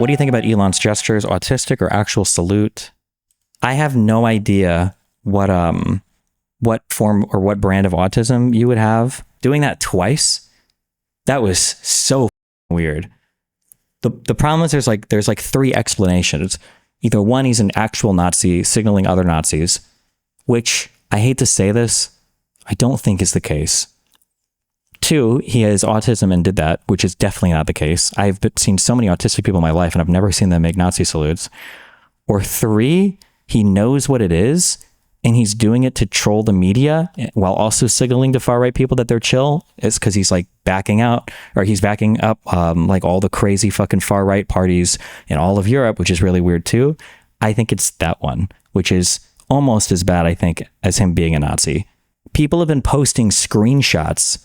What do you think about Elon's gestures? Autistic or actual salute? I have no idea what form or what brand of autism you would have. Doing that twice, that was so weird. The problem is there's like three explanations. Either one, he's an actual Nazi signaling other Nazis, which I hate to say this, I don't think is the case. Two, he has autism and did that, which is definitely not the case. I've seen so many autistic people in my life and I've never seen them make Nazi salutes. Or three, he knows what it is and he's doing it to troll the media while also signaling to far-right people that they're chill. It's because he's like backing out, or he's backing up like all the crazy fucking far-right parties in all of Europe, which is really weird too. I think it's that one, which is almost as bad, I think, as him being a Nazi. People have been posting screenshots.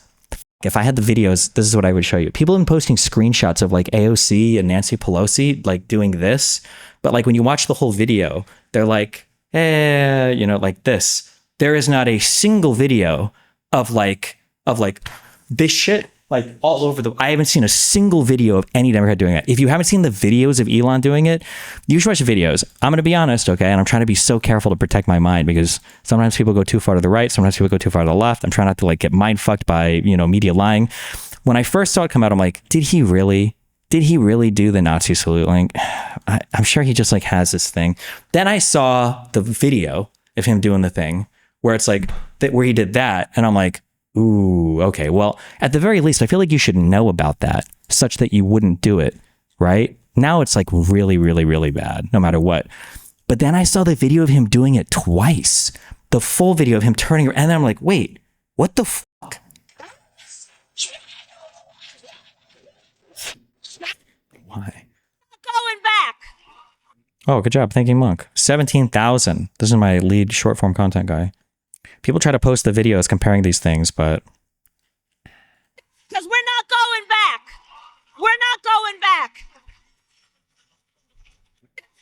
If I had the videos, this is what I would show you. People have been posting screenshots of like AOC and Nancy Pelosi like doing this. But like when you watch the whole video, they're like, you know, like this. There is not a single video of like this shit like all over I haven't seen a single video of any Democrat doing that. If you haven't seen the videos of Elon doing it, you should watch the videos. I'm going to be honest, okay? And I'm trying to be so careful to protect my mind because sometimes people go too far to the right. Sometimes people go too far to the left. I'm trying not to like get mind fucked by, you know, media lying. When I first saw it come out, I'm like, did he really do the Nazi salute? Like, I'm sure he just like has this thing. Then I saw the video of him doing the thing where it's like where he did that. And I'm like, ooh, okay. Well, at the very least, I feel like you should know about that such that you wouldn't do it, right? Now it's like really, really, really bad, no matter what. But then I saw the video of him doing it twice, the full video of him turning around, and then I'm like, wait, what the fuck? Why? Going back. Oh, good job. Thank you, Monk. 17,000. This is my lead short form content guy. People try to post the videos comparing these things, but... Because we're not going back. We're not going back.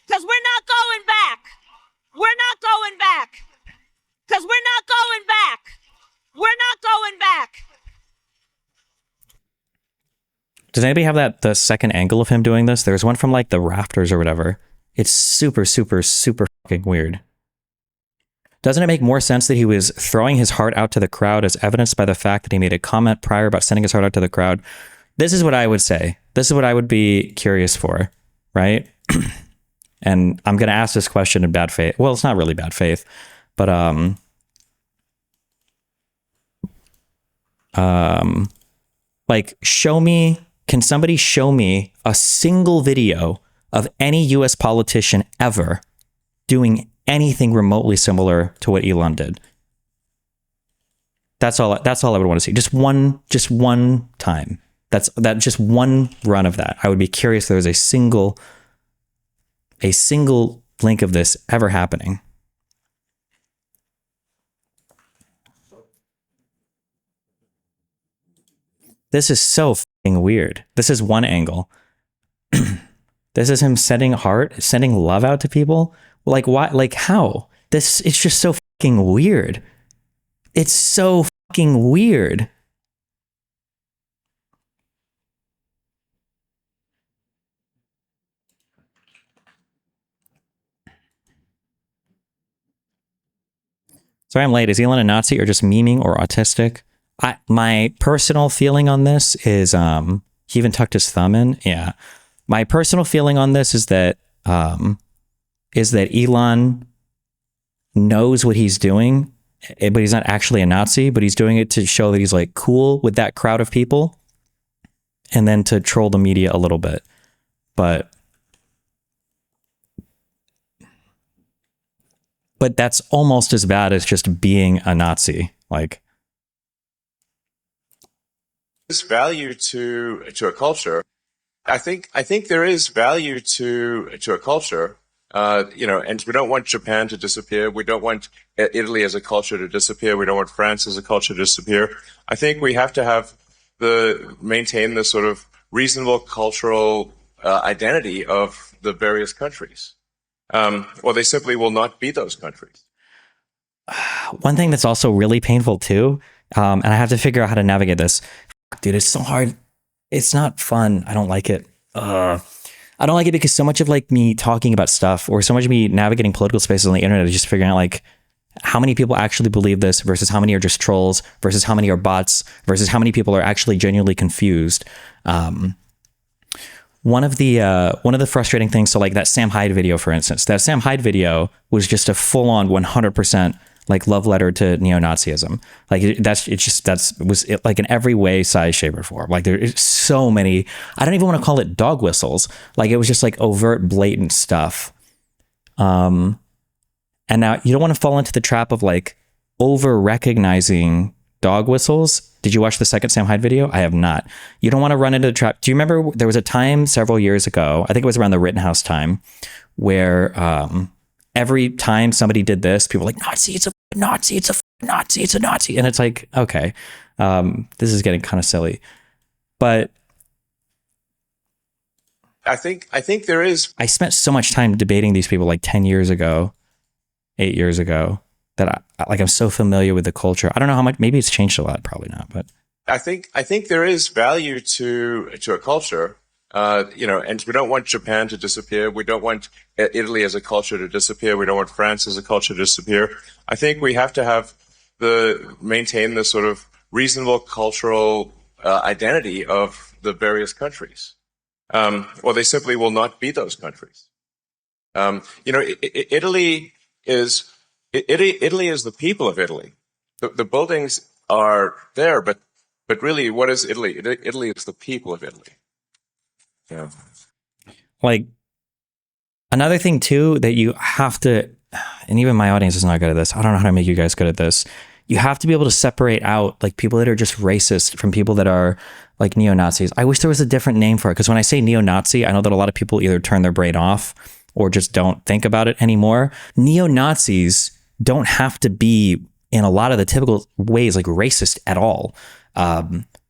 Because we're not going back. We're not going back. Because we're not going back. We're not going back. Does anybody have the second angle of him doing this? There's one from like the rafters or whatever. It's super, super, super fucking weird. Doesn't it make more sense that he was throwing his heart out to the crowd as evidenced by the fact that he made a comment prior about sending his heart out to the crowd? This is what I would say. This is what I would be curious for, right? And I'm going to ask this question in bad faith. Well, it's not really bad faith, but like can somebody show me a single video of any US politician ever doing anything remotely similar to what Elon did? That's all I would want to see. Just one time. Just one run of that. I would be curious if there was a single link of this ever happening. This is so fucking weird. This is one angle. This is him sending love out to people. Like, why? Like, how? It's just so fucking weird. It's so fucking weird. Sorry I'm late. Is Elon a Nazi or just memeing or autistic? My personal feeling on this is, he even tucked his thumb in. Yeah. My personal feeling on this is that Elon knows what he's doing, but he's not actually a Nazi, but he's doing it to show that he's like cool with that crowd of people and then to troll the media a little bit. But that's almost as bad as just being a Nazi. Like, there's value to a culture. I think there is value to a culture. You know, and we don't want Japan to disappear. We don't want Italy as a culture to disappear. We don't want France as a culture to disappear. I think we have to maintain the sort of reasonable cultural identity of the various countries. Or they simply will not be those countries. One thing that's also really painful too, and I have to figure out how to navigate this. Dude, it's so hard. It's not fun. I don't like it. I I don't like it because so much of like me talking about stuff or so much of me navigating political spaces on the internet is just figuring out like how many people actually believe this versus how many are just trolls versus how many are bots versus how many people are actually genuinely confused. One of the frustrating things, so like that Sam Hyde video, for instance, that Sam Hyde video was just a full on 100% like love letter to neo-Nazism. Like was like in every way, size, shape, or form. Like there's so many, I don't even want to call it dog whistles. Like it was just like overt, blatant stuff. And now you don't want to fall into the trap of like over recognizing dog whistles. Did you watch the second Sam Hyde video? I have not. You don't want to run into the trap. Do you remember there was a time several years ago, I think it was around the Rittenhouse time, where every time somebody did this, people were like, Nazi, it's a Nazi, it's a Nazi, it's a Nazi. And it's like, okay, this is getting kind of silly. But I think there is. I spent so much time debating these people like 10 years ago, 8 years ago, that I'm so familiar with the culture. I don't know how much, maybe it's changed a lot, probably not, but I think there is value to a culture, and we don't want Japan to disappear. We don't want Italy as a culture to disappear. We don't want France as a culture to disappear. I think we have to maintain the sort of reasonable cultural identity of the various countries, or they simply will not be those countries. Italy is the people of Italy. The buildings are there, but really, what is Italy? Italy is the people of Italy. Yeah. Like another thing too that you have to, and even my audience is not good at this. I don't know how to make you guys good at this. You have to be able to separate out like people that are just racist from people that are like neo-Nazis. I wish there was a different name for it, because when I say neo-Nazi, I know that a lot of people either turn their brain off or just don't think about it anymore. Neo-Nazis don't have to be in a lot of the typical ways like racist at all.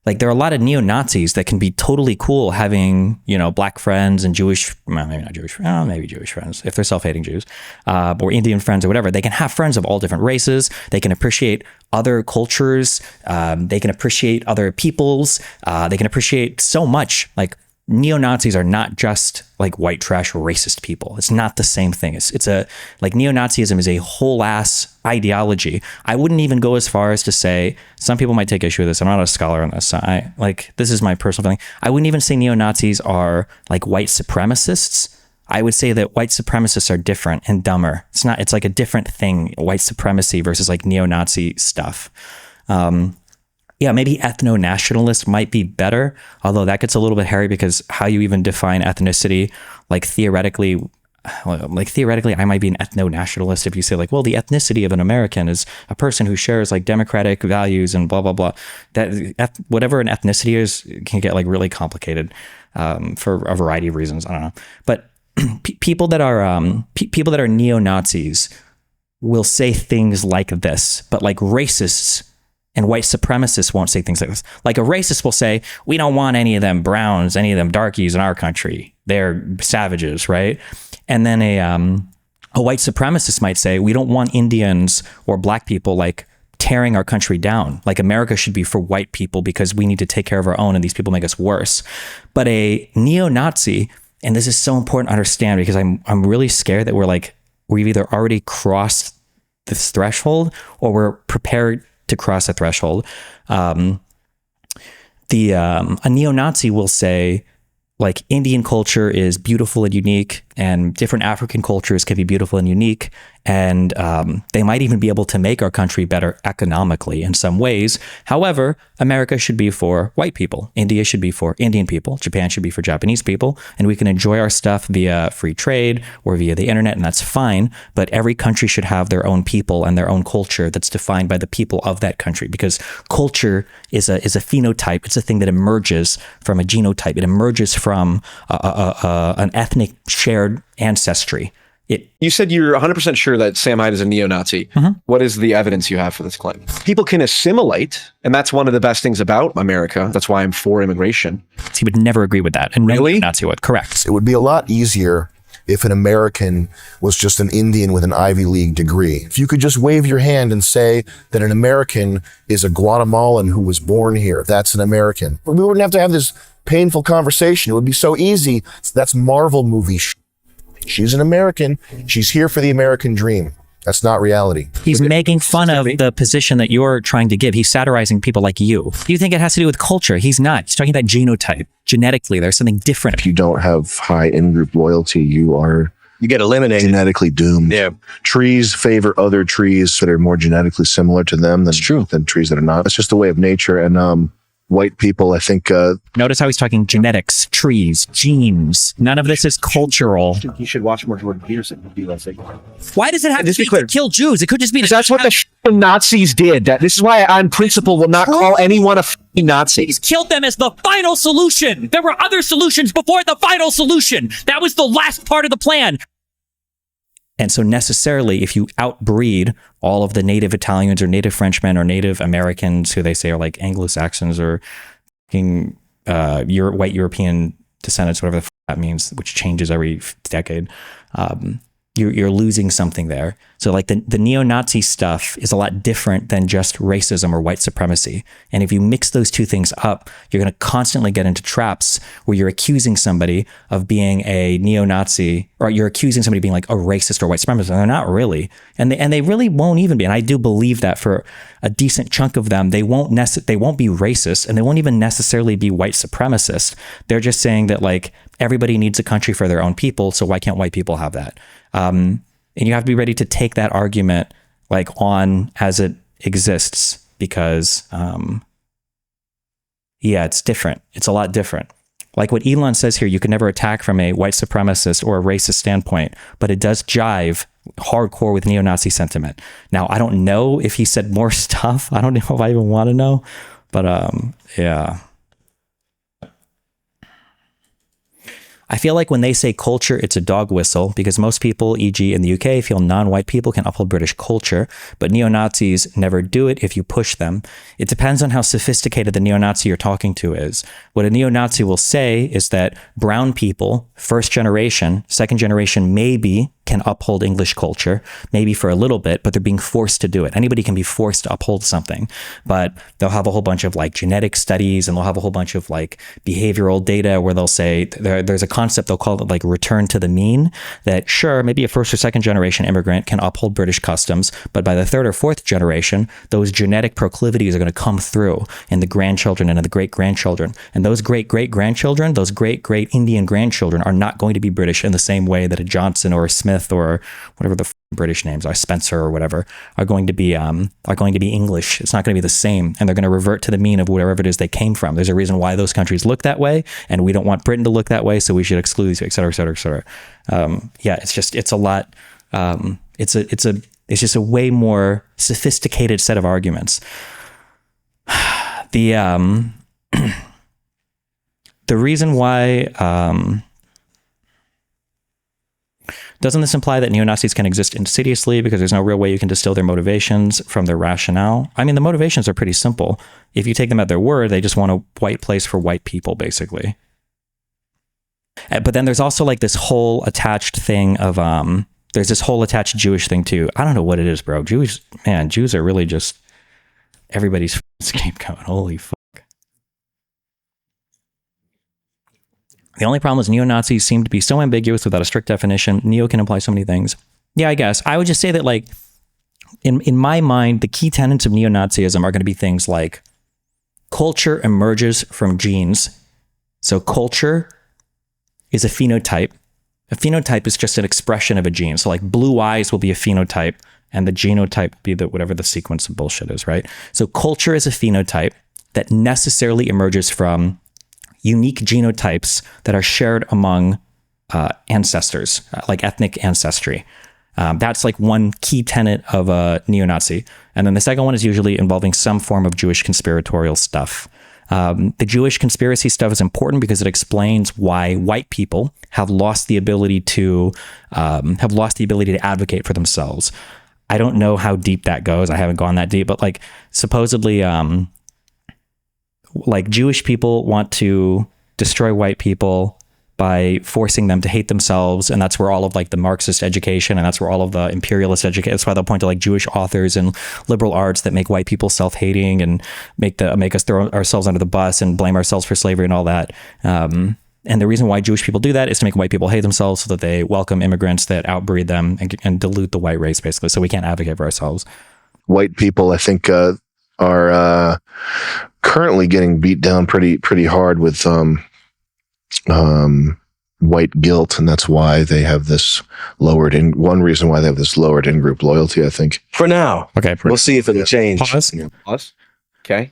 Like there are a lot of neo-Nazis that can be totally cool having, black friends and Jewish, well, maybe not Jewish, maybe Jewish friends if they're self-hating Jews, or Indian friends or whatever. They can have friends of all different races. They can appreciate other cultures. They can appreciate other peoples. They can appreciate so much. Like neo-Nazis are not just like white trash racist people. It's not the same thing. It's a like neo-Nazism is a whole ass ideology. I wouldn't even go as far as to say, some people might take issue with this. I'm not a scholar on this. This is my personal feeling. I wouldn't even say neo-Nazis are like white supremacists. I would say that white supremacists are different and dumber. It's like a different thing, white supremacy versus like neo-Nazi stuff. Yeah, maybe ethno-nationalist might be better, although that gets a little bit hairy because how you even define ethnicity, like theoretically, I might be an ethno-nationalist if you say like, well, the ethnicity of an American is a person who shares like democratic values and blah, blah, blah. That whatever an ethnicity is can get like really complicated for a variety of reasons. I don't know. But people that are neo-Nazis will say things like this, but like racists and white supremacists won't say things like this. Like a racist will say, we don't want any of them browns, any of them darkies in our country. They're savages, right? And then a white supremacist might say, we don't want Indians or black people like tearing our country down. Like America should be for white people because we need to take care of our own and these people make us worse. But a neo-Nazi, and this is so important to understand because I'm really scared that we've either already crossed this threshold or we're prepared to cross a threshold. A neo-Nazi will say like Indian culture is beautiful and unique and different African cultures can be beautiful and unique. And they might even be able to make our country better economically in some ways. However, America should be for white people. India should be for Indian people. Japan should be for Japanese people. And we can enjoy our stuff via free trade or via the internet, and that's fine. But every country should have their own people and their own culture that's defined by the people of that country, because culture is a phenotype. It's a thing that emerges from a genotype. It emerges from an ethnic shared ancestry. You said you're 100% sure that Sam Hyde is a neo-Nazi. Mm-hmm. What is the evidence you have for this claim? People can assimilate, and that's one of the best things about America. That's why I'm for immigration. He would never agree with that. And really? No Nazi would. Correct. It would be a lot easier if an American was just an Indian with an Ivy League degree. If you could just wave your hand and say that an American is a Guatemalan who was born here, that's an American. We wouldn't have to have this painful conversation. It would be so easy. That's Marvel movie. She's an American. She's here for the American dream. That's not reality. He's making fun of the position that you're trying to give. He's satirizing people like you. You think it has to do with culture? He's not. He's talking about genotype. Genetically, there's something different. If you don't have high in-group loyalty, you get eliminated. Genetically doomed. Yeah. Trees favor other trees that are more genetically similar to them than trees that are not. It's just the way of nature. And white people, I think... Notice how he's talking genetics, trees, genes. None of this is cultural. You should watch more Jordan Peterson. Be less ignorant. Why does it have to be to kill Jews? It could just be... That's what the Nazis did. This is why I, on principle, will not call anyone a Nazi. He's killed them as the final solution. There were other solutions before the final solution. That was the last part of the plan. And so necessarily, if you outbreed all of the native Italians or native Frenchmen or native Americans who they say are like Anglo-Saxons or white European descendants, whatever the that means, which changes every decade, you're losing something there. So like the neo-Nazi stuff is a lot different than just racism or white supremacy. And if you mix those two things up, you're going to constantly get into traps where you're accusing somebody of being a neo-Nazi, or you're accusing somebody of being like a racist or white supremacist. And they're not really. And they really won't even be. And I do believe that for a decent chunk of them, they won't be racist, and they won't even necessarily be white supremacist. They're just saying that like everybody needs a country for their own people. So why can't white people have that? And you have to be ready to take that argument like on as it exists, because it's different. It's a lot different. Like what Elon says here, you can never attack from a white supremacist or a racist standpoint, but it does jive hardcore with neo-Nazi sentiment. Now, I don't know if he said more stuff. I don't know if I even want to know, but yeah. I feel like when they say culture, it's a dog whistle, because most people, e.g. in the UK, feel non-white people can uphold British culture, but neo-Nazis never do it if you push them. It depends on how sophisticated the neo-Nazi you're talking to is. What a neo-Nazi will say is that brown people, first generation, second generation, maybe can uphold English culture, maybe for a little bit, but they're being forced to do it. Anybody can be forced to uphold something, but they'll have a whole bunch of like genetic studies, and they'll have a whole bunch of like behavioral data where they'll say there's a concept they'll call it like return to the mean, that sure, maybe a first or second generation immigrant can uphold British customs, but by the third or fourth generation, those genetic proclivities are going to come through in the grandchildren and in the great-grandchildren. And those great-great-grandchildren, those great-great Indian grandchildren are not going to be British in the same way that a Johnson or a Smith or whatever the British names are, Spencer or whatever, are going to be English. It's not going to be the same, and they're going to revert to the mean of wherever it is they came from. There's a reason why those countries look that way, and we don't want Britain to look that way, so we should exclude, et cetera, et cetera, et cetera. It's a lot. It's just a way more sophisticated set of arguments. The reason why. Doesn't this imply that neo-Nazis can exist insidiously because there's no real way you can distill their motivations from their rationale? I mean, the motivations are pretty simple. If you take them at their word, they just want a white place for white people, basically. But then there's also like this whole attached thing of, there's this whole attached Jewish thing too. I don't know what it is, bro. Jews are really just everybody's scapegoat. Holy fuck. The only problem is neo-Nazis seem to be so ambiguous without a strict definition. Neo can imply so many things. Yeah, I guess. I would just say that, like, in my mind, the key tenets of neo-Nazism are going to be things like culture emerges from genes. So culture is a phenotype. A phenotype is just an expression of a gene. So like blue eyes will be a phenotype, and the genotype will be whatever the sequence of bullshit is, right? So culture is a phenotype that necessarily emerges from unique genotypes that are shared among ancestors, like ethnic ancestry. That's like one key tenet of a neo-Nazi. And then the second one is usually involving some form of Jewish conspiratorial stuff. The Jewish conspiracy stuff is important because it explains why white people have lost the ability to advocate for themselves. I don't know how deep that goes. I haven't gone that deep, but like supposedly, like Jewish people want to destroy white people by forcing them to hate themselves. And that's where all of like the Marxist education, and that's where all of the imperialist education, that's why they'll point to like Jewish authors and liberal arts that make white people self-hating and make us throw ourselves under the bus and blame ourselves for slavery and all that. And the reason why Jewish people do that is to make white people hate themselves so that they welcome immigrants that outbreed them and dilute the white race, basically. So we can't advocate for ourselves. White people, I think, are currently getting beat down pretty hard with white guilt, and that's why they have this lowered in. One reason why they have this lowered in-group loyalty, I think. For now. Okay. We'll see if it'll change. Pause. Okay.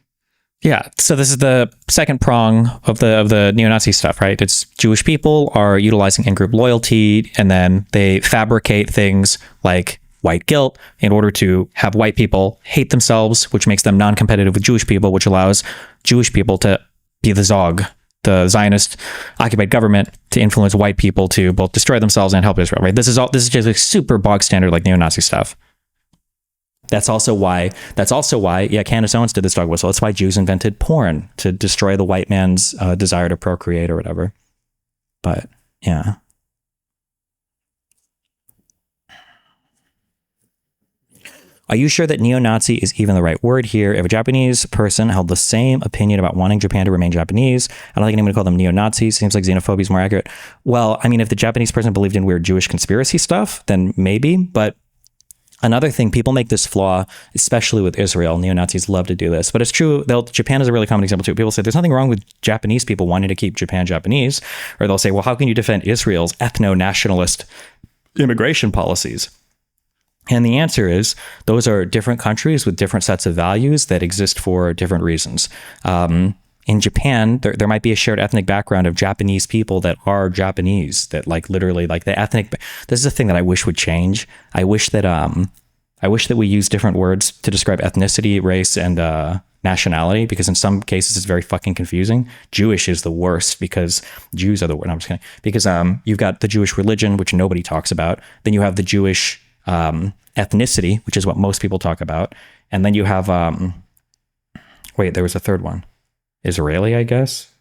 Yeah. So this is the second prong of the neo-Nazi stuff, right? It's Jewish people are utilizing in-group loyalty, and then they fabricate things like white guilt in order to have white people hate themselves, which makes them non-competitive with Jewish people, which allows Jewish people to be the Zog, the Zionist occupied government, to influence white people to both destroy themselves and help Israel, right? This is just like super bog standard, like neo-Nazi stuff. That's also why, Candace Owens did this dog whistle. That's why Jews invented porn, to destroy the white man's desire to procreate or whatever. But yeah. Are you sure that neo-Nazi is even the right word here? If a Japanese person held the same opinion about wanting Japan to remain Japanese, I don't think anyone would call them neo-Nazis. Seems like xenophobia is more accurate. Well, I mean, if the Japanese person believed in weird Jewish conspiracy stuff, then maybe. But another thing, people make this flaw, especially with Israel. Neo-Nazis love to do this. But it's true, Japan is a really common example too. People say there's nothing wrong with Japanese people wanting to keep Japan Japanese. Or they'll say, well, how can you defend Israel's ethno-nationalist immigration policies? And the answer is, those are different countries with different sets of values that exist for different reasons. In Japan, there might be a shared ethnic background of Japanese people that are Japanese, that like literally like the ethnic. This is a thing that I wish would change. I wish that we use different words to describe ethnicity, race, and nationality, because in some cases it's very fucking confusing. Jewish is the worst because Jews are the worst. No, I'm just kidding. Because you've got the Jewish religion, which nobody talks about. Then you have the Jewish ethnicity, which is what most people talk about. And then you have, wait, there was a third one. Israeli, I guess.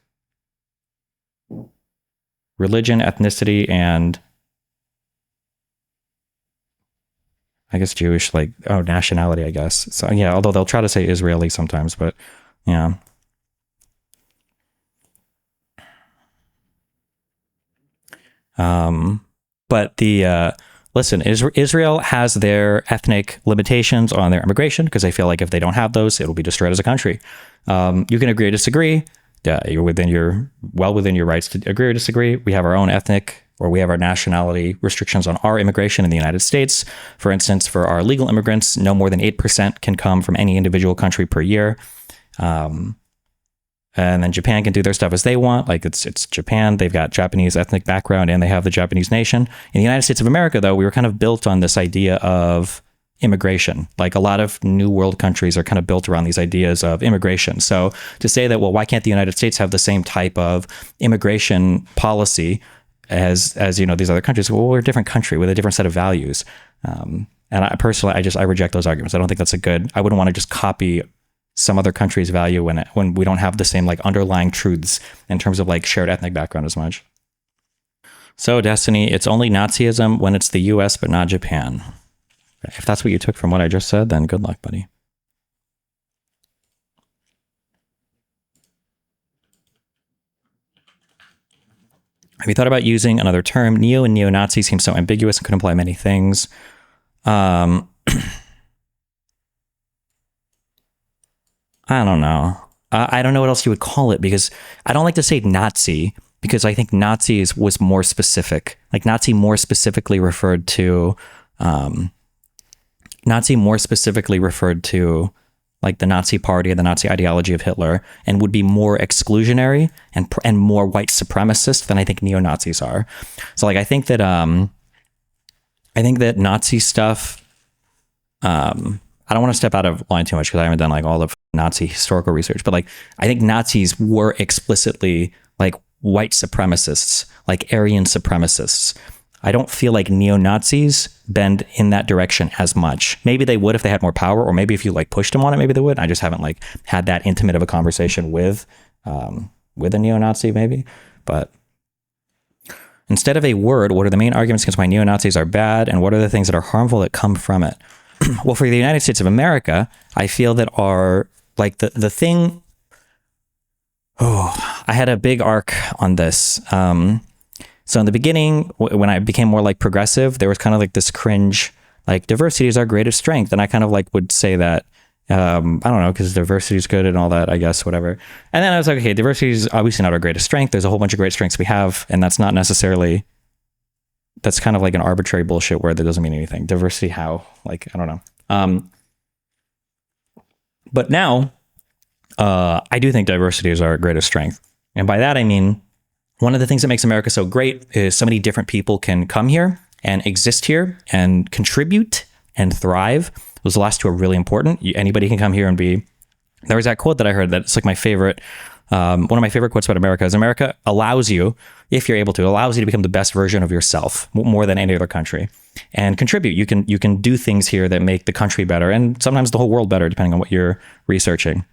Religion, ethnicity, and I guess Jewish, like, nationality, I guess. So yeah, although they'll try to say Israeli sometimes, but yeah. But listen, Israel has their ethnic limitations on their immigration, because I feel like if they don't have those, it'll be destroyed as a country. You can agree or disagree. You're well within your rights to agree or disagree. We have our own ethnic, or we have our nationality restrictions on our immigration in the United States. For instance, for our legal immigrants, no more than 8% can come from any individual country per year. And then Japan can do their stuff as they want. Like it's Japan. They've got Japanese ethnic background and they have the Japanese nation. In the United States of America, though, we were kind of built on this idea of immigration. Like a lot of new world countries are kind of built around these ideas of immigration. So to say that, well, why can't the United States have the same type of immigration policy as these other countries? Well, we're a different country with a different set of values. And I personally, I reject those arguments. I don't think that's I wouldn't want to just copy some other country's value when we don't have the same like underlying truths in terms of like shared ethnic background as much. So Destiny, it's only Nazism when it's the US, but not Japan. If that's what you took from what I just said, then good luck, buddy. Have you thought about using another term? Neo and neo-Nazi seems so ambiguous and could imply many things. I don't know. I don't know what else you would call it, because I don't like to say Nazi, because I think Nazi was more specific. Like Nazi more specifically referred to like the Nazi party and the Nazi ideology of Hitler, and would be more exclusionary and more white supremacist than I think neo-Nazis are. So like I think that Nazi stuff, I don't want to step out of line too much because I haven't done like all of Nazi historical research, but like I think Nazis were explicitly like white supremacists, like Aryan supremacists. I don't feel like neo-Nazis bend in that direction as much. Maybe they would if they had more power, or maybe if you like pushed them on it, maybe they would. I just haven't like had that intimate of a conversation with a neo-Nazi maybe, but Instead of a word, what are the main arguments against why neo-Nazis are bad, and what are the things that are harmful that come from it? Well, for the United States of America, I feel that our, like the thing, I had a big arc on this. So in the beginning, when I became more like progressive, there was kind of like this cringe, like diversity is our greatest strength. And I kind of like would say that, I don't know, because diversity is good and all that, I guess, whatever. And then I was like, okay, diversity is obviously not our greatest strength. There's a whole bunch of great strengths we have. And that's not necessarily, that's kind of like an arbitrary bullshit word that doesn't mean anything. Diversity, how? Like, I don't know. But now, I do think diversity is our greatest strength. And by that, I mean, one of the things that makes America so great is so many different people can come here and exist here and contribute and thrive. Those last two are really important. Anybody can come here and be, there was that quote that I heard that it's like my favorite, one of my favorite quotes about America is America allows you, if you're able to, allows you to become the best version of yourself more than any other country and contribute. You can do things here that make the country better and sometimes the whole world better, depending on what you're researching.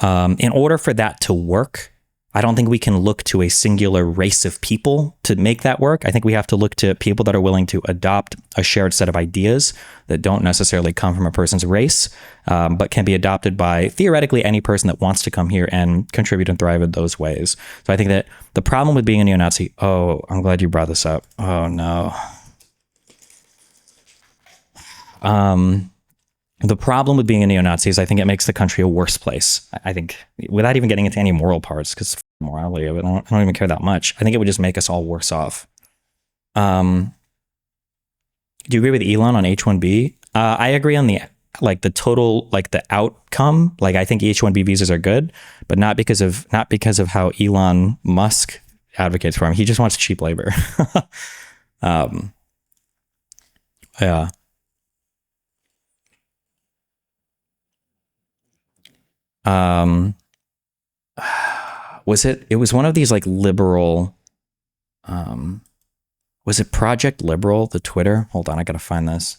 In order for that to work, I don't think we can look to a singular race of people to make that work. I think we have to look to people that are willing to adopt a shared set of ideas that don't necessarily come from a person's race, but can be adopted by theoretically any person that wants to come here and contribute and thrive in those ways. So I think that the problem with being a neo-Nazi, oh, I'm glad you brought this up. Oh, no. The problem with being a neo-Nazi is I think it makes the country a worse place. I think, without even getting into any moral parts, because morality of it, I don't even care that much. I think it would just make us all worse off. Do you agree with Elon on H-1B? I agree on the total, like the outcome. Like I think H-1B visas are good, but not because of how Elon Musk advocates for them. He just wants cheap labor. Yeah. It was one of these like liberal, was it Project Liberal, the Twitter? Hold on, I gotta find this.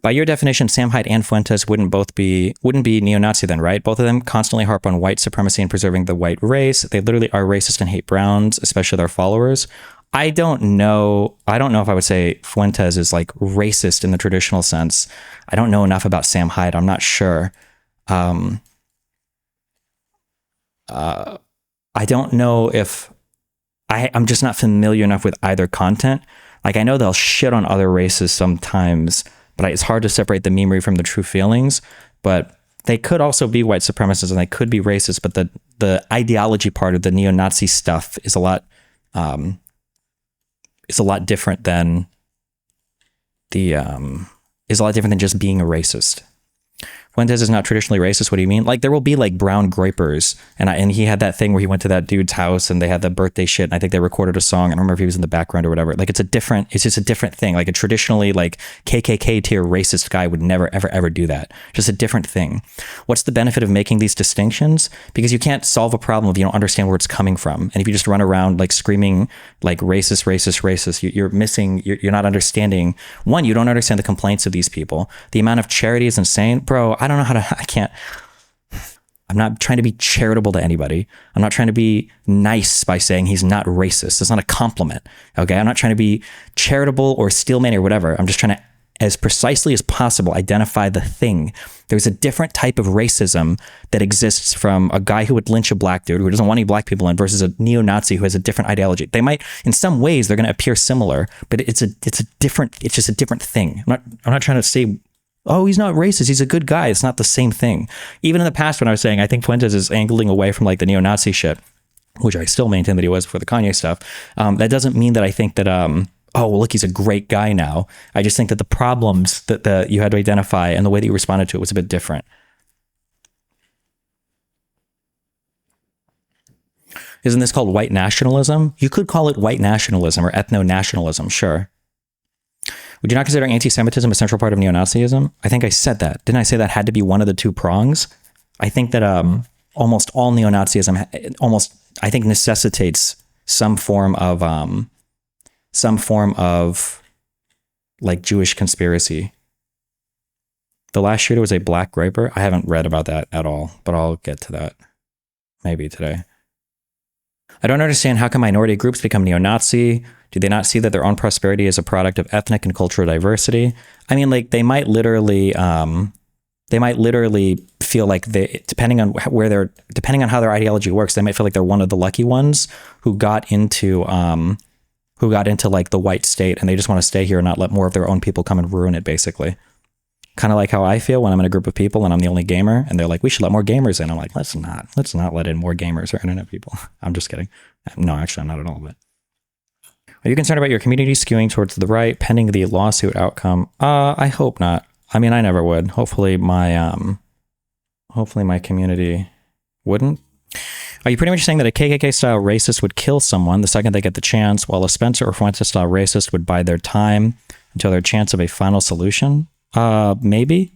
By your definition, Sam Hyde and Fuentes wouldn't be neo-Nazi then, right? Both of them constantly harp on white supremacy and preserving the white race. They literally are racist and hate browns, especially their followers. I don't know if I would say Fuentes is like racist in the traditional sense. I don't know enough about Sam Hyde. I'm not sure. I don't know if I'm just not familiar enough with either content. Like I know they'll shit on other races sometimes, but it's hard to separate the memery from the true feelings. But they could also be white supremacists and they could be racist. But the ideology part of the neo-Nazi stuff is a lot different than just being a racist. Fuentes is not traditionally racist. What do you mean? Like there will be like brown grapers, and he had that thing where he went to that dude's house and they had the birthday shit, and I think they recorded a song. I don't remember if he was in the background or whatever. Like it's just a different thing. Like a traditionally like KKK tier racist guy would never ever do that. Just a different thing. What's the benefit of making these distinctions? Because you can't solve a problem if you don't understand where it's coming from. And if you just run around like screaming like racist, you're not understanding. One, you don't understand the complaints of these people. The amount of charity is insane, bro. I'm not trying to be charitable to anybody. I'm not trying to be nice by saying he's not racist. It's not a compliment. Okay. I'm not trying to be charitable or steelman or whatever. I'm just trying to, as precisely as possible, identify the thing. There's a different type of racism that exists from a guy who would lynch a black dude who doesn't want any black people in versus a neo-Nazi who has a different ideology. They might, in some ways, they're going to appear similar, but it's just a different thing. I'm not trying to say, oh, he's not racist, he's a good guy. It's not the same thing. Even in the past when I was saying, I think Fuentes is angling away from like the neo-Nazi shit, which I still maintain that he was for the Kanye stuff. That doesn't mean that I think that, oh, well, look, he's a great guy now. I just think that the problems that you had to identify and the way that you responded to it was a bit different. Isn't this called white nationalism? You could call it white nationalism or ethno-nationalism, sure. Would you not consider anti-Semitism a central part of neo-Nazism? I think I said that. Didn't I say that had to be one of the two prongs? I think that almost all neo-Nazism I think necessitates some form of like Jewish conspiracy. The last shooter was a black graper. I haven't read about that at all, but I'll get to that maybe today. I don't understand how can minority groups become neo-Nazi? Do they not see that their own prosperity is a product of ethnic and cultural diversity? I mean, like they might literally feel like depending on how their ideology works, they might feel like they're one of the lucky ones who got into like the white state, and they just want to stay here and not let more of their own people come and ruin it, basically. Kind of like how I feel when I'm in a group of people and I'm the only gamer, and they're like, we should let more gamers in. I'm like, let's not let in more gamers or internet people. I'm just kidding. No, actually, I'm not at all. But are you concerned about your community skewing towards the right pending the lawsuit outcome? I hope not. I mean, I never would. Hopefully my community wouldn't. Are you pretty much saying that a KKK-style racist would kill someone the second they get the chance, while a Spencer or Fuentes-style racist would bide their time until their chance of a final solution? Maybe.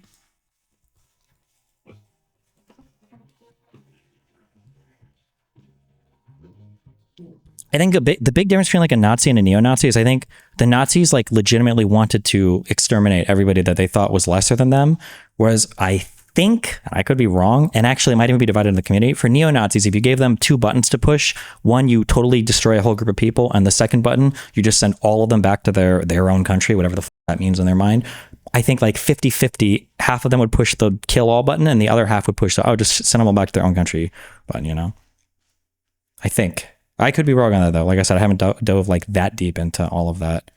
I think the big difference between like a Nazi and a neo-Nazi is I think the Nazis like legitimately wanted to exterminate everybody that they thought was lesser than them, whereas I think, and I could be wrong, and actually it might even be divided in the community, for neo-Nazis, if you gave them 2 buttons to push, one, you totally destroy a whole group of people, and the second button, you just send all of them back to their own country, whatever the f that means in their mind. I think like 50-50, half of them would push the kill all button, and the other half would push the, oh, just send them all back to their own country button, you know? I think. I could be wrong on that, though. Like I said, I haven't dove like that deep into all of that.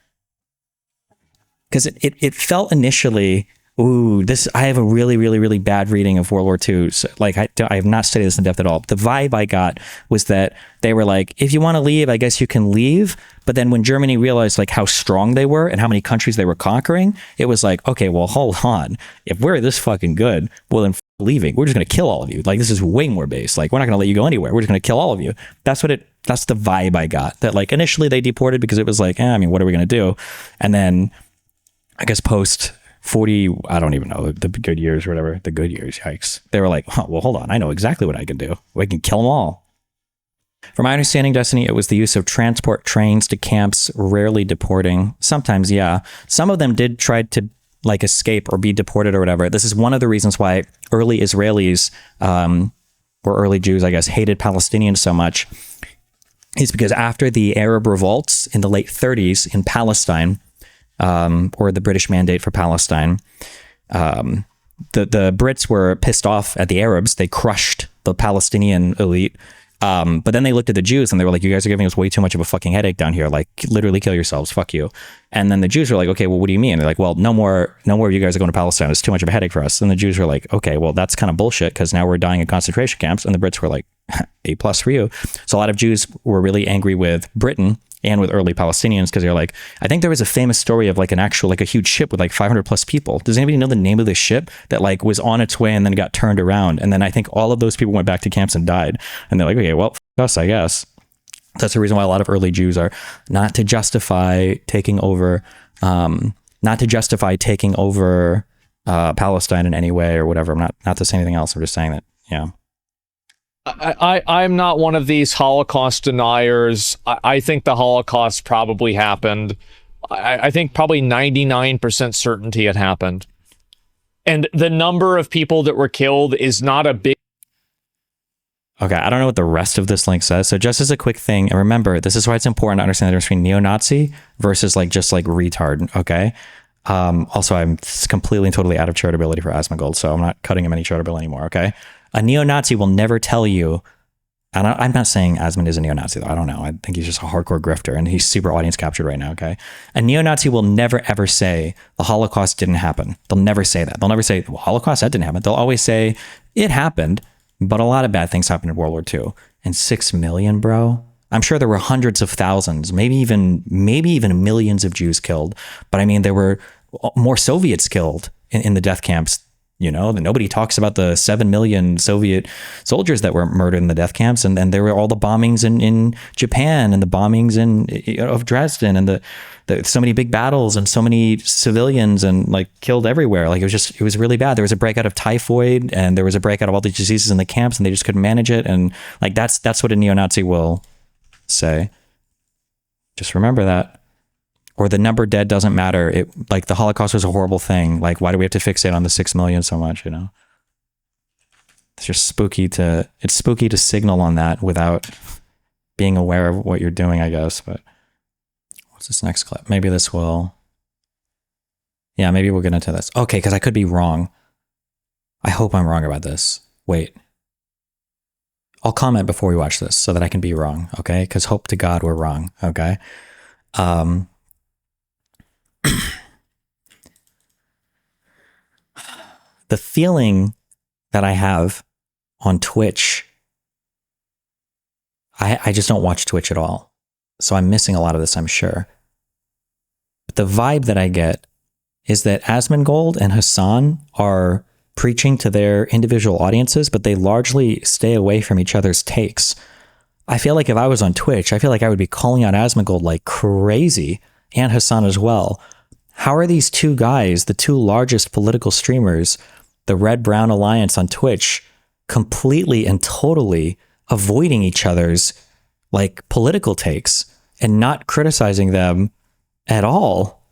Because it felt initially, ooh, I have a really, really, really bad reading of World War II. So, like, I have not studied this in depth at all. The vibe I got was that they were like, if you want to leave, I guess you can leave. But then when Germany realized like how strong they were and how many countries they were conquering, it was like, okay, well, hold on. If we're this fucking good, well, then leaving, we're just going to kill all of you. Like, this is way more base. Like, we're not going to let you go anywhere. We're just going to kill all of you. That's the vibe I got. That like initially they deported because it was like, I mean, what are we going to do? And then I guess post 40, I don't even know, the good years or whatever, the good years, yikes. They were like, oh, well, hold on. I know exactly what I can do. We can kill them all. From my understanding, Destiny, it was the use of transport trains to camps, rarely deporting. Sometimes, yeah. Some of them did try to like escape or be deported or whatever. This is one of the reasons why early Israelis, or early Jews, I guess, hated Palestinians so much, is because after the Arab revolts in the late 30s in Palestine, or the British Mandate for Palestine, the Brits were pissed off at the Arabs. They crushed the Palestinian elite. But then they looked at the Jews and they were like, you guys are giving us way too much of a fucking headache down here. Like, literally kill yourselves. Fuck you. And then the Jews were like, okay, well, what do you mean? And they're like, well, no more of you guys are going to Palestine. It's too much of a headache for us. And the Jews were like, okay, well, that's kind of bullshit because now we're dying in concentration camps. And the Brits were like, A+ for you. So a lot of Jews were really angry with Britain and with early Palestinians because they're like, I think there was a famous story of like a huge ship with like 500+ people. Does anybody know the name of this ship that like was on its way and then got turned around? And then I think all of those people went back to camps and died. And they're like, okay, well, f us, I guess. That's the reason why a lot of early Jews are not to justify taking over Palestine in any way or whatever. I'm not to say anything else. I'm just saying that, yeah. I'm not one of these Holocaust deniers. I think the Holocaust probably happened. I think probably 99% certainty it happened. And the number of people that were killed is not a big... Okay, I don't know what the rest of this link says. So just as a quick thing, and remember, this is why it's important to understand the difference between neo-Nazi versus like just like retard, okay? Also, I'm completely and totally out of charitability for Asmongold, so I'm not cutting him any charitability anymore, okay? A neo-Nazi will never tell you, and I'm not saying Asmund is a neo-Nazi, though. I don't know. I think he's just a hardcore grifter, and he's super audience captured right now, okay? A neo-Nazi will never, ever say the Holocaust didn't happen. They'll never say that. They'll never say, well, Holocaust, that didn't happen. They'll always say, it happened, but a lot of bad things happened in World War II. And 6 million, bro? I'm sure there were hundreds of thousands, maybe even millions of Jews killed. But I mean, there were more Soviets killed in the death camps. You know, nobody talks about the 7 million Soviet soldiers that were murdered in the death camps. And then there were all the bombings in Japan and the bombings of Dresden and so many big battles and so many civilians and like killed everywhere. Like it was really bad. There was a breakout of typhoid and there was a breakout of all these diseases in the camps and they just couldn't manage it. And like, that's what a neo-Nazi will say. Just remember that. Or the number dead doesn't matter. Like the Holocaust was a horrible thing. Like, why do we have to fixate on the 6 million so much, you know? It's just spooky to signal on that without being aware of what you're doing, I guess. But what's this next clip? Maybe this will. Yeah, maybe we'll get into this. Okay, because I could be wrong. I hope I'm wrong about this. Wait. I'll comment before we watch this so that I can be wrong, okay? Because hope to God we're wrong, okay? The feeling that I have on Twitch, I just don't watch Twitch at all. So I'm missing a lot of this, I'm sure. But the vibe that I get is that Asmongold and Hassan are preaching to their individual audiences, but they largely stay away from each other's takes. I feel like if I was on Twitch, I feel like I would be calling out Asmongold like crazy, and Hassan as well. How are these two guys, the two largest political streamers, the Red-Brown Alliance on Twitch, completely and totally avoiding each other's like political takes and not criticizing them at all?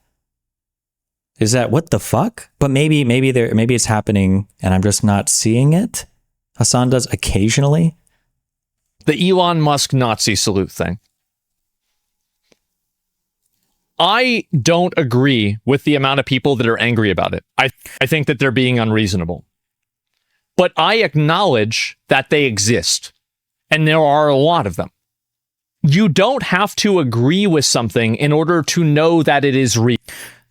Is that what the fuck? But maybe it's happening and I'm just not seeing it. Hassan does occasionally. The Elon Musk Nazi salute thing. I don't agree with the amount of people that are angry about it. I think that they're being unreasonable. But I acknowledge that they exist. And there are a lot of them. You don't have to agree with something in order to know that it is real.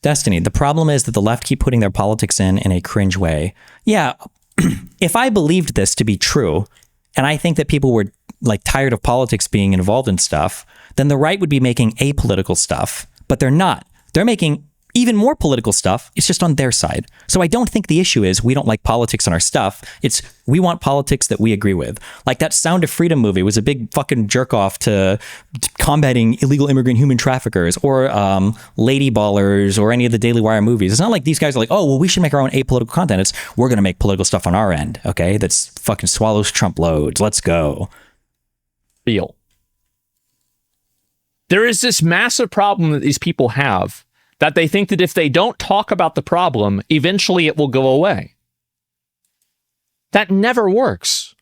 Destiny, the problem is that the left keep putting their politics in a cringe way. Yeah, if I believed this to be true, and I think that people were like tired of politics being involved in stuff, then the right would be making apolitical stuff, but they're not. They're making even more political stuff. It's just on their side. So I don't think the issue is we don't like politics in our stuff. It's we want politics that we agree with. Like that Sound of Freedom movie was a big fucking jerk off to combating illegal immigrant human traffickers or lady ballers or any of the Daily Wire movies. It's not like these guys are like, oh, well, we should make our own apolitical content. It's we're going to make political stuff on our end. Okay. That's fucking swallows Trump loads. Let's go. Real. There is this massive problem that these people have, that they think that if they don't talk about the problem, eventually it will go away. That never works.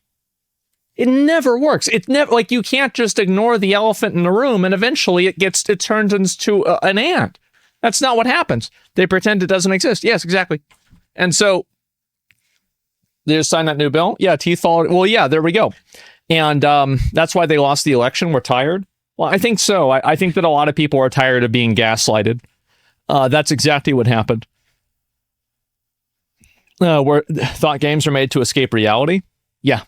It never works. It never, like, you can't just ignore the elephant in the room and eventually it turns into an ant. That's not what happens. They pretend it doesn't exist. Yes, exactly. And so they just signed that new bill. Yeah, teeth fall. Well, yeah, there we go. And that's why they lost the election. We're tired. Well, I think so. I think that a lot of people are tired of being gaslighted. That's exactly what happened. Where thought games are made to escape reality. Yeah.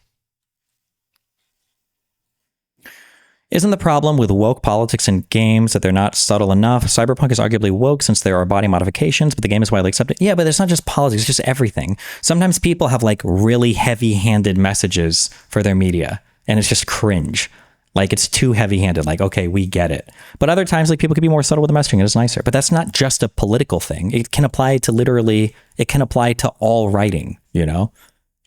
Isn't the problem with woke politics in games that they're not subtle enough? Cyberpunk is arguably woke since there are body modifications, but the game is widely accepted. Yeah, but it's not just politics, it's just everything. Sometimes people have like really heavy-handed messages for their media, and it's just cringe. Like it's too heavy-handed, like, okay, we get it. But other times, like people can be more subtle with the messaging and it's nicer. But that's not just a political thing. It can apply to literally, it can apply to all writing, you know?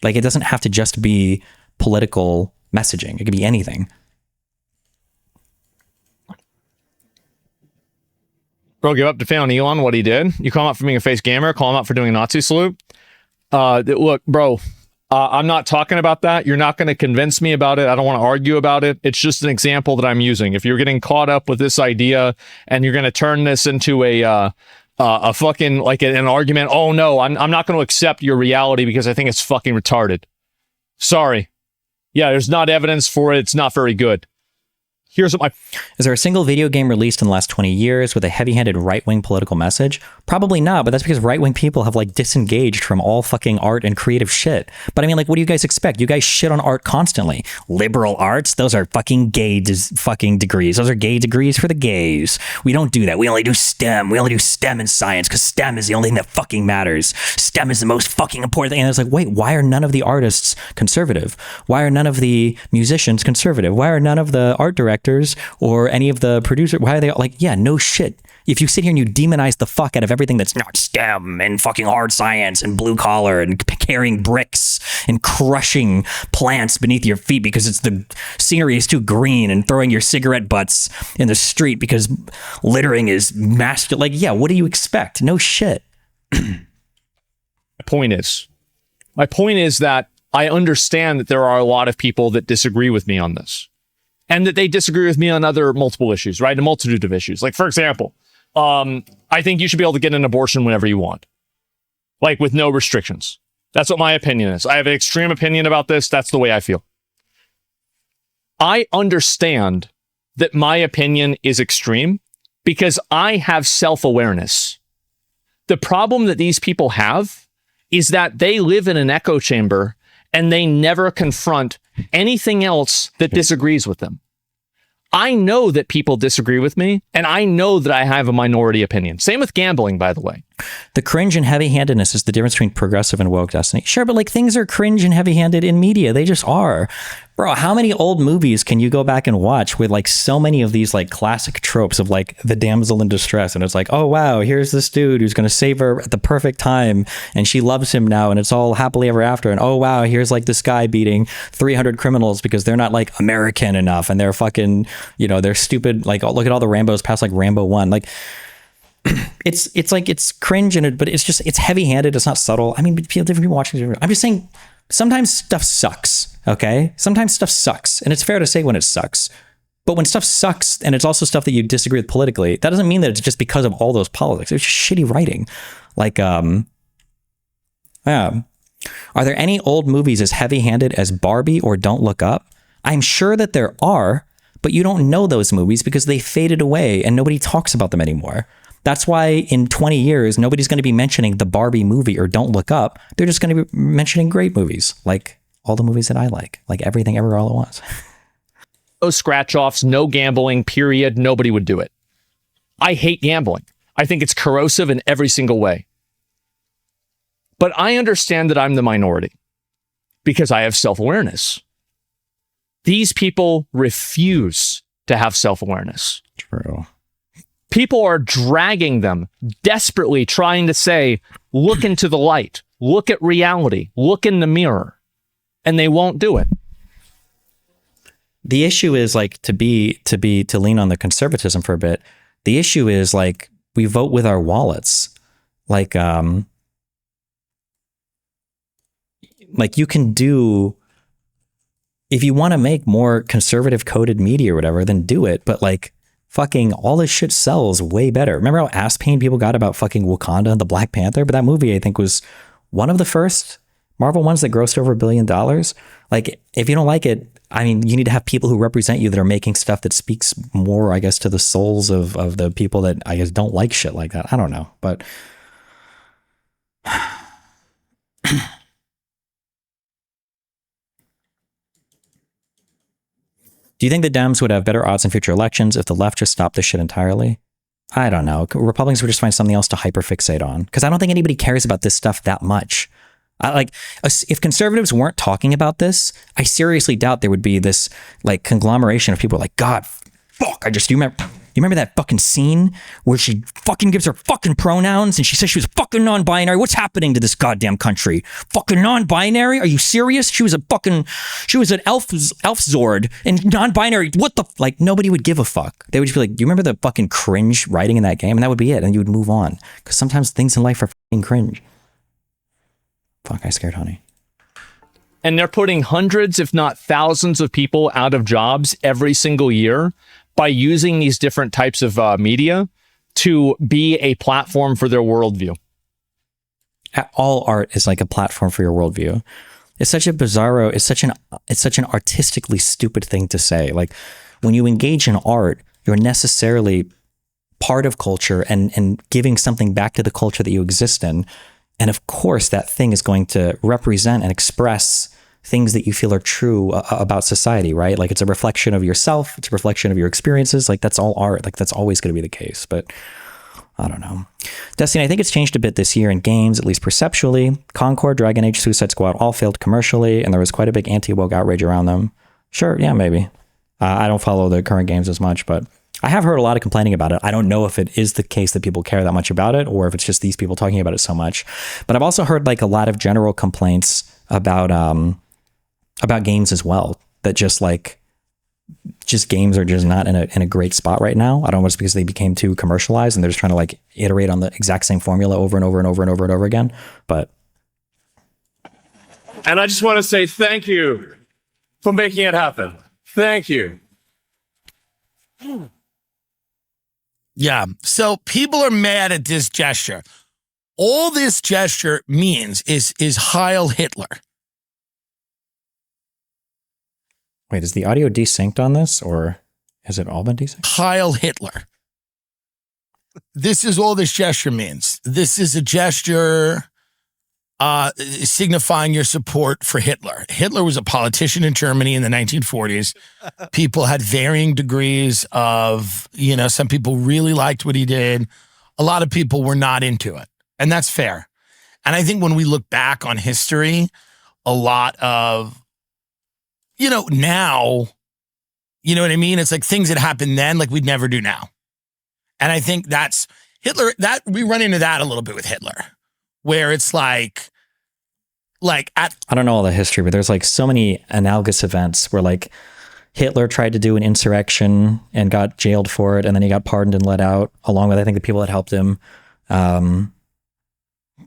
Like it doesn't have to just be political messaging. It could be anything. Bro, give up to fan on Elon, what he did. You call him out for being a face gamer, call him out for doing a Nazi salute. Look, bro, I'm not talking about that. You're not going to convince me about it. I don't want to argue about it. It's just an example that I'm using. If you're getting caught up with this idea and you're going to turn this into a fucking, like an argument, oh no, I'm not going to accept your reality because I think it's fucking retarded. Sorry. Yeah, there's not evidence for it. It's not very good. Here's what Is there a single video game released in the last 20 years with a heavy-handed right-wing political message? Probably not, but that's because right-wing people have like disengaged from all fucking art and creative shit. But I mean, like, what do you guys expect? You guys shit on art constantly. Liberal arts, those are fucking gay fucking degrees. Those are gay degrees for the gays. We don't do that. We only do STEM. We only do STEM in science because STEM is the only thing that fucking matters. STEM is the most fucking important thing. And it's like, wait, why are none of the artists conservative? Why are none of the musicians conservative? Why are none of the art directors or any of the producers, why are they like, yeah, no shit. If you sit here and you demonize the fuck out of everything that's not STEM and fucking hard science and blue collar and carrying bricks and crushing plants beneath your feet because it's the scenery is too green and throwing your cigarette butts in the street because littering is masculine. Like, yeah, what do you expect? No shit. my point is that I understand that there are a lot of people that disagree with me on this. and that they disagree with me on other multiple issues, right? A multitude of issues. Like, for example, I think you should be able to get an abortion whenever you want, like with no restrictions. That's what my opinion is. I have an extreme opinion about this. That's the way I feel. I understand that my opinion is extreme because I have self-awareness. The problem that these people have is that they live in an echo chamber and they never confront anything else that disagrees with them. I know that people disagree with me, and I know that I have a minority opinion. Same with gambling, by the way. The cringe and heavy-handedness is the difference between progressive and woke, Destiny. Sure, but like things are cringe and heavy-handed in media. They just are. Bro, how many old movies can you go back and watch with like so many of these like classic tropes of like the damsel in distress? And it's like, oh, wow, here's this dude who's going to save her at the perfect time. And she loves him now. And it's all happily ever after. And oh, wow, here's like this guy beating 300 criminals because they're not like American enough. And they're fucking, you know, they're stupid. Like, oh, look at all the Rambos past like Rambo 1. Like, it's like it's cringe but it's just it's heavy-handed. It's not subtle. I mean, different people watching. I'm just saying sometimes stuff sucks. Okay, sometimes stuff sucks, and it's fair to say when it sucks. But when stuff sucks and it's also stuff that you disagree with politically, that doesn't mean that it's just because of all those politics. It's just shitty writing. Like are there any old movies as heavy-handed as Barbie or Don't Look Up? I'm sure that there are, but you don't know those movies because they faded away and nobody talks about them anymore. That's why in 20 years, nobody's going to be mentioning the Barbie movie or Don't Look Up. They're just going to be mentioning great movies, like all the movies that I like Everything Ever All at Once. No scratch-offs, no gambling, period. Nobody would do it. I hate gambling. I think it's corrosive in every single way. But I understand that I'm the minority because I have self-awareness. These people refuse to have self-awareness. True. People are dragging them, desperately trying to say, look into the light, look at reality, look in the mirror, and they won't do it. The issue is like to lean on the conservatism for a bit. The issue is like we vote with our wallets. Like you can do, if you want to make more conservative coded media or whatever, then do it. But like, fucking all this shit sells way better. Remember how ass pain people got about fucking Wakanda and the Black Panther? But that movie, I think, was one of the first Marvel ones that grossed over $1 billion. Like, if you don't like it, I mean, you need to have people who represent you that are making stuff that speaks more, I guess, to the souls of the people that I guess don't like shit like that. I don't know, but do you think the Dems would have better odds in future elections if the left just stopped this shit entirely? I don't know. Republicans would just find something else to hyperfixate on. Because I don't think anybody cares about this stuff that much. If conservatives weren't talking about this, I seriously doubt there would be this like conglomeration of people like, God, fuck, you remember that fucking scene where she fucking gives her fucking pronouns and she says she was fucking non-binary? What's happening to this goddamn country? Fucking non-binary? Are you serious? She was an elf Zord and non-binary. What the, like, nobody would give a fuck. They would just be like, you remember the fucking cringe writing in that game? And that would be it. And you would move on. Because sometimes things in life are fucking cringe. Fuck, I scared honey. And they're putting hundreds, if not thousands of people out of jobs every single year by using these different types of media to be a platform for their worldview. All art is like a platform for your worldview. It's such a bizarro, it's such an artistically stupid thing to say. Like, when you engage in art, you're necessarily part of culture and giving something back to the culture that you exist in. And of course, that thing is going to represent and express things that you feel are true about society, right? Like, it's a reflection of yourself. It's a reflection of your experiences. Like, that's all art. Like, that's always going to be the case. But I don't know. Destiny, I think it's changed a bit this year in games, at least perceptually. Concord, Dragon Age, Suicide Squad all failed commercially, and there was quite a big anti-woke outrage around them. Sure, yeah, maybe. I don't follow the current games as much, but I have heard a lot of complaining about it. I don't know if it is the case that people care that much about it, or if it's just these people talking about it so much. But I've also heard like a lot of general complaints about games as well. That just games are just not in a great spot right now. I don't know if it's because they became too commercialized and they're just trying to like iterate on the exact same formula over and over and over and over and over again. But and I just want to say thank you for making it happen. Thank you. Yeah. So people are mad at this gesture. All this gesture means is Heil Hitler. Wait, is the audio desynced on this, or has it all been desynced? Heil Hitler. This is all this gesture means. This is a gesture signifying your support for Hitler. Hitler was a politician in Germany in the 1940s. People had varying degrees of, some people really liked what he did. A lot of people were not into it. And that's fair. And I think when we look back on history, a lot of, now, you know what I mean? It's like things that happened then, like we'd never do now. And I think that's Hitler, that we run into that a little bit with Hitler, where it's like I don't know all the history, but there's like so many analogous events where like Hitler tried to do an insurrection and got jailed for it, and then he got pardoned and let out, along with I think the people that helped him.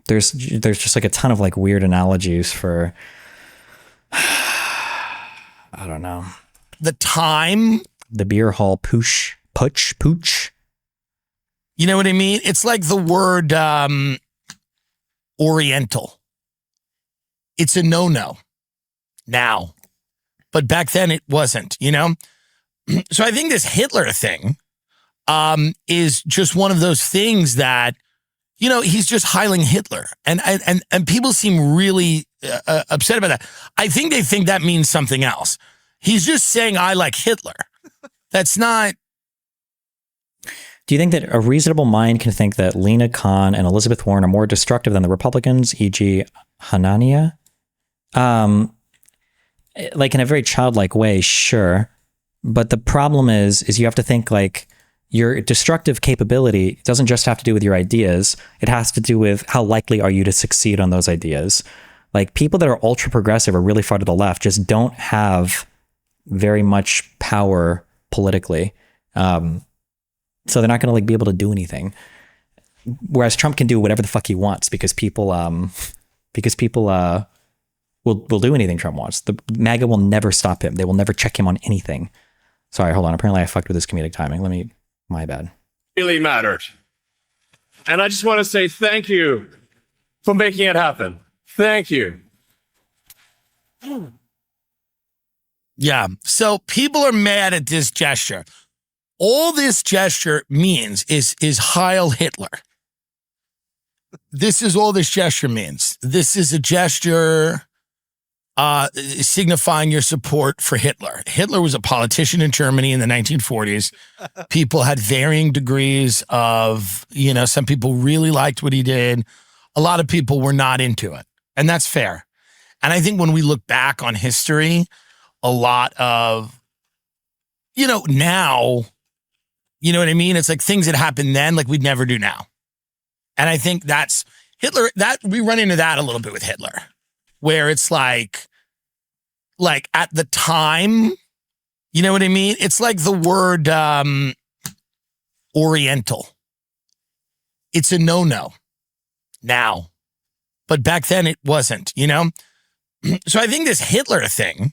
There's just like a ton of like weird analogies for I don't know. The time, the beer hall pooch. You know what I mean? It's like the word Oriental. It's a no-no now. But back then it wasn't, So I think this Hitler thing is just one of those things that, he's just Heiling Hitler. And people seem really upset about that. I think they think that means something else. He's just saying, I like Hitler. That's not... Do you think that a reasonable mind can think that Lena Khan and Elizabeth Warren are more destructive than the Republicans, e.g. Hanania? Like in a very childlike way, sure. But the problem is you have to think like your destructive capability doesn't just have to do with your ideas. It has to do with how likely are you to succeed on those ideas. Like people that are ultra progressive or really far to the left just don't have very much power politically. So they're not going to like be able to do anything. Whereas Trump can do whatever the fuck he wants because people will do anything Trump wants. The MAGA will never stop him. They will never check him on anything. Sorry, hold on. Apparently I fucked with this comedic timing. My bad. Really mattered. And I just want to say thank you for making it happen. Thank you. Yeah. So people are mad at this gesture. All this gesture means is Heil Hitler. This is all this gesture means. This is a gesture signifying your support for Hitler. Hitler was a politician in Germany in the 1940s. People had varying degrees of, some people really liked what he did. A lot of people were not into it. And that's fair. And I think when we look back on history, a lot of, now, you know what I mean? It's like things that happened then, like we'd never do now. And I think that's Hitler, that we run into that a little bit with Hitler, where it's like at the time, you know what I mean? It's like the word Oriental. It's a no-no now. But back then it wasn't, So I think this Hitler thing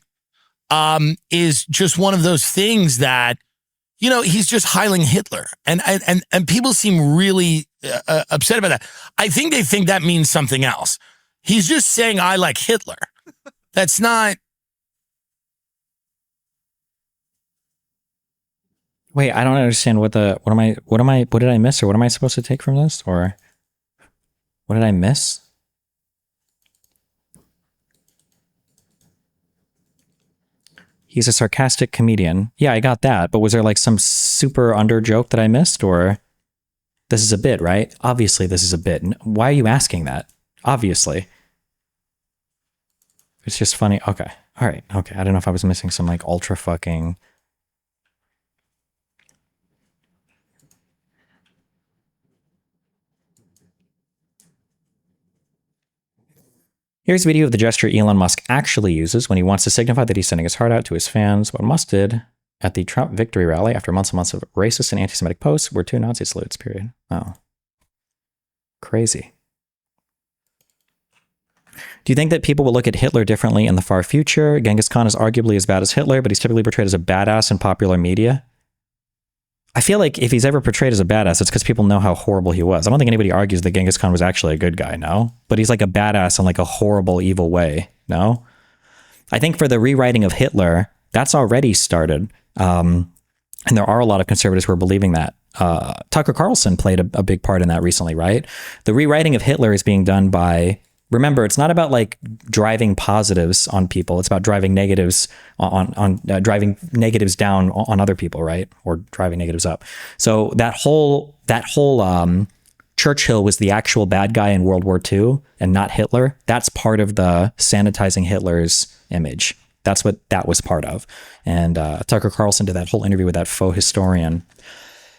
is just one of those things that, he's just Heiling Hitler. And people seem really upset about that. I think they think that means something else. He's just saying, I like Hitler. That's not... Wait, I don't understand what did I miss, or what am I supposed to take from this? Or what did I miss? He's a sarcastic comedian. Yeah, I got that. But was there like some super under joke that I missed? Or this is a bit, right? Obviously, this is a bit. Why are you asking that? Obviously. It's just funny. Okay. All right. Okay. I don't know if I was missing some like ultra fucking... Here's a video of the gesture Elon Musk actually uses when he wants to signify that he's sending his heart out to his fans. What Musk did at the Trump victory rally after months and months of racist and anti-Semitic posts were 2 Nazi salutes, period. Oh. Crazy. Do you think that people will look at Hitler differently in the far future? Genghis Khan is arguably as bad as Hitler, but he's typically portrayed as a badass in popular media. I feel like if he's ever portrayed as a badass, it's because people know how horrible he was. I don't think anybody argues that Genghis Khan was actually a good guy, no? But he's like a badass in like a horrible, evil way, no? I think for the rewriting of Hitler, that's already started. And there are a lot of conservatives who are believing that. Tucker Carlson played a big part in that recently, right? The rewriting of Hitler is being done by, remember, it's not about like driving positives on people. It's about driving negatives driving negatives down on other people, right? Or driving negatives up. So that whole Churchill was the actual bad guy in World War II and not Hitler. That's part of the sanitizing Hitler's image. That's what that was part of. And Tucker Carlson did that whole interview with that faux historian.